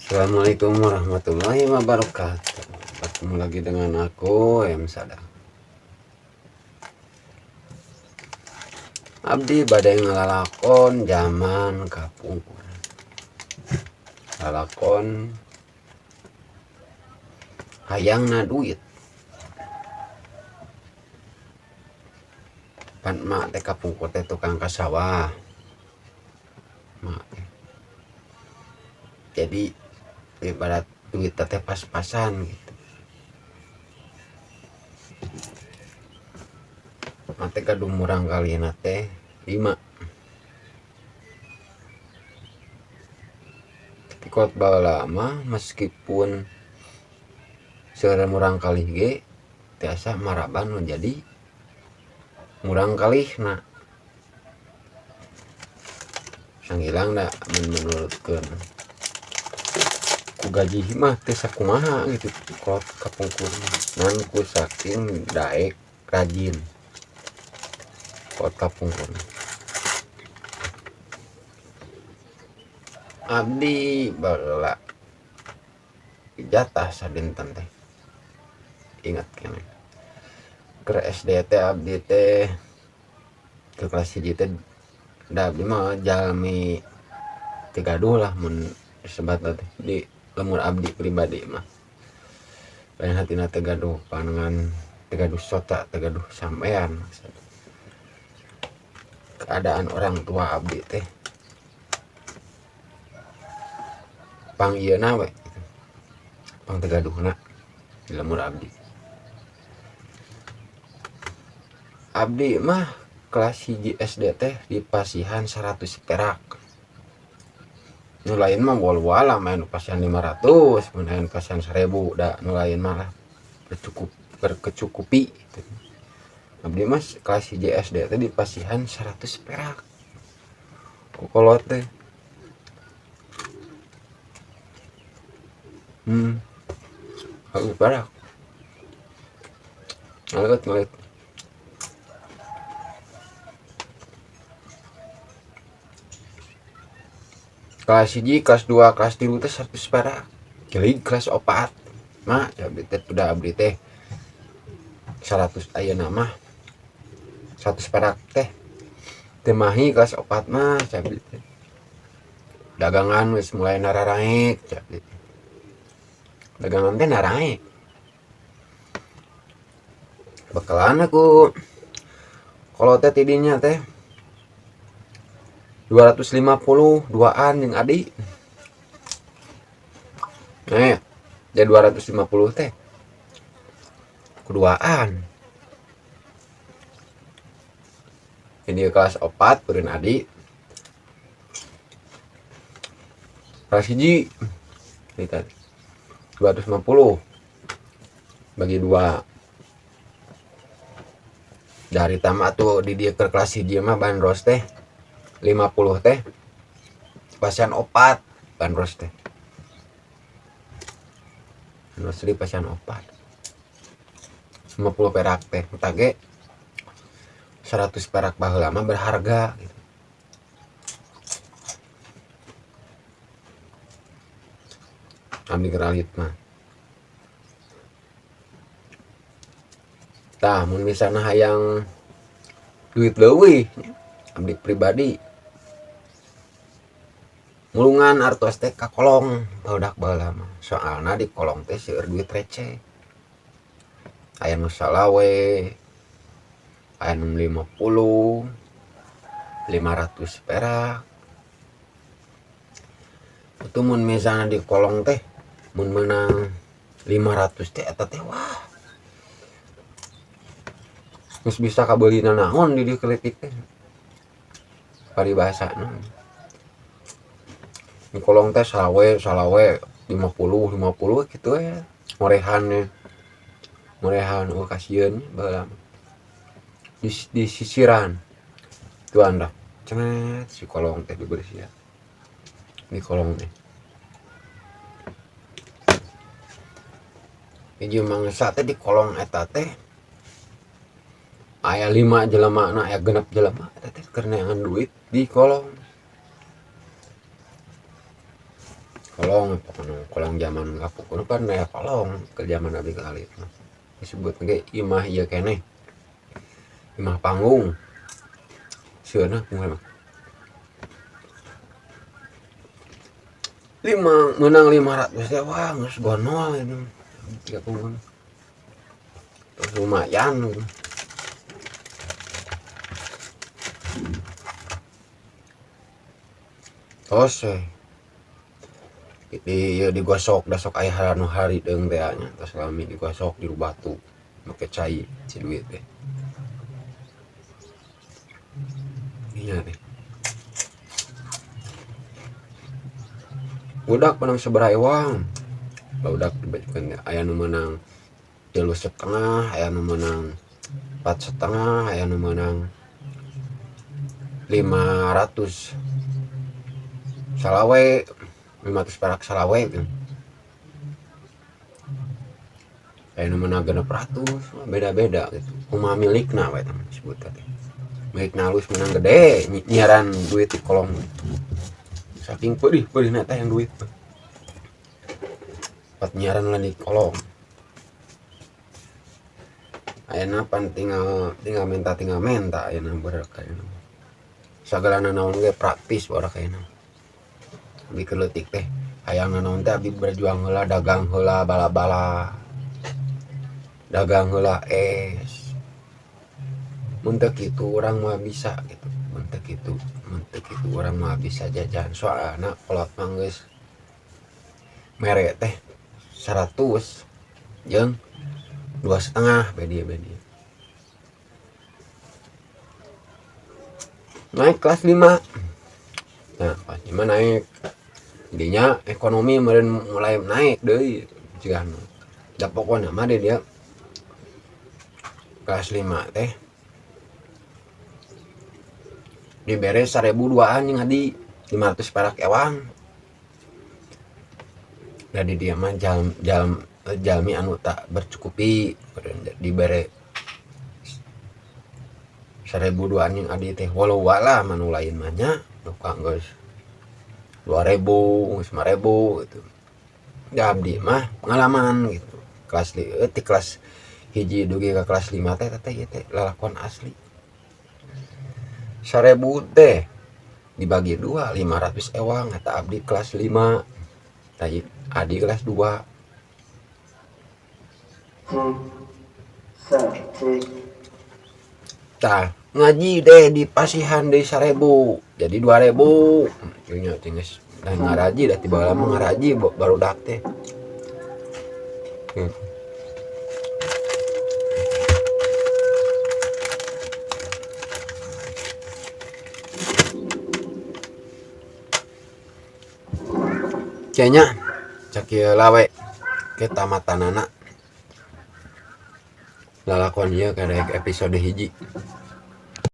Assalamualaikum warahmatullahi wabarakatuh. Bertemu lagi dengan aku M Sadang. Abdi badai ngalalakon zaman kapungkur. Lalakon hayangna duit. Pan mak teh kapungkur teh tukang kasawah. Mak. Jadi ibarat duit teh pas-pasan gitu. Mate kadung murang kali nate 5. Tikot baheula mah meskipun seueur murang kali ge tiasa maraban menjadi murang kalihna. Sanghilang da menurutkeun ku gaji mah teh sakumaha gitu kalau kapungkur nan ku saking daek rajin kot kapungkur. Abdi baheula jatah sadinten teh ingat kene ke SD teh abdi teh ke kelas 1 teh da abdi mah jalmi tigaduh lah mun sebat teh di lemur abdi pribadi mah lain hatina tegaduh panengan tegaduh sota tegaduh sampean keadaan orang tua abdi teh pang ieuna we pang tegaduhna di lemur abdi. Abdi mah kelas 1 SD teh di pasihan 100 perak. Nu lain mah wal-wala main pasihan 500, main pasihan 1000 da nu lain mah lah berkecukupi gitu. Abdi mah kelas 1 SD teh di pasihan 100 perak. Kokolot teh. Aku perak. Ngalet. Kelas 1, kelas 2, kelas 3 teh 100 perak. Jadi kelas 4 mah abdi teh udah abdi teh 100 ayeuna mah 100 perak teh. Teu mahi kelas 4 mah abdi teh. Dagangan wis mulai nararaek abdi teh. Dagangan teh naraek. Bakalan aku kalau teh tidinya teh 250 duaan jeung adi. Nih, jadi 250 teh kuduaan. Ini kelas 4 beureun adi. Kelas 1 kita 250 bagi 2. Dari tamat tuh di dia ke kelas 1 mah bandros teh 50 teh pasian 4 bandros teh. Asli pasian 4. 50 perak teh tage 100 perak baheula mah berharga gitu. Abdi keralit mah. Tah mun misalna hayang duit leuwih abdi pribadi mulungan artos teh ka kolong barudak baheula mah. Soalna di kolong teh seueur duit receh. Aya nu salawe, aya nu 50, 500 perak. Itu mun misalna di kolong teh mun menang 500 teh eta teh wah. Geus bisa kabeulina naon di dieu kelitik teh. Paribasana. Di kolong teh salawe 50 gitu ya. Morehan kasieun baheula di sisiran tu anda cenet si kolong teh dibersihan di kolong teh hiji mangsa teh di kolong eta teh aya 5 jelema aya 6 jelema eta teh keur neangan duit di kolong kolong pokoknya kolong zaman kapuk kan ya kolong ke zaman abdi kali disebut ge imah ieu keneh imah panggung sieuna kumaha menang 500 ya wah geus gonol ini tiga punggung lumayan gitu. Tos digosok dasok aya anu hari deung teh nya tos lami digosok di batu make cai si duit teh iya teh budak menang seberai uang budak dibajukeun aya nu menang 3,5 aya nu menang 4,5 aya nu menang 500 salawe 500 perak salawe kan aya nu menang 600 beda-beda gitu kumaha milikna we tah disebut teh milikna halus menang gede nyiaran duit di kolong saking pedih teh yang duit pat nyiaran lah di kolong ayeuna pan tinggal minta ayeuna beurek ayeuna sagalana naon ge praktis barudak ayeuna abi keleutik teh hayang naon teh abi berjuang heula dagang heula bala-bala dagang heula es mun teu kitu urang mah bisa gitu mun teu kitu urang mah bisa jajan soalna kolot mah geus mere teh 100 jeung 2,5 bedi naik kelas 5 nah pas lima naik dinya ekonomi meureun mulai naik deui cigan da pokona mah dia kelas 5 teh dibere 1.002an jeung hadi 500 perak ewang dari dia mah jalmi anu tak bercukupi dibere 1.002an yang adi teh walau wala manu lain mah nya tukang geus 2.000 5.000 gitu da abdi mah pengalaman gitu kelas hiji dugi ke kelas 5 teh ieu teh lalakon asli 1.000 teh dibagi 2 500 ewang eta abdi kelas 5 tadi adi kelas 2 tah ngaji deh di pasihan deh 1.000 jadi 2.000 nya tinggal dan ngaraji dah tiba lama ngaraji baru dak teh kayaknya cak ieu lawe ketamatannana lalakon ieu kada episode hiji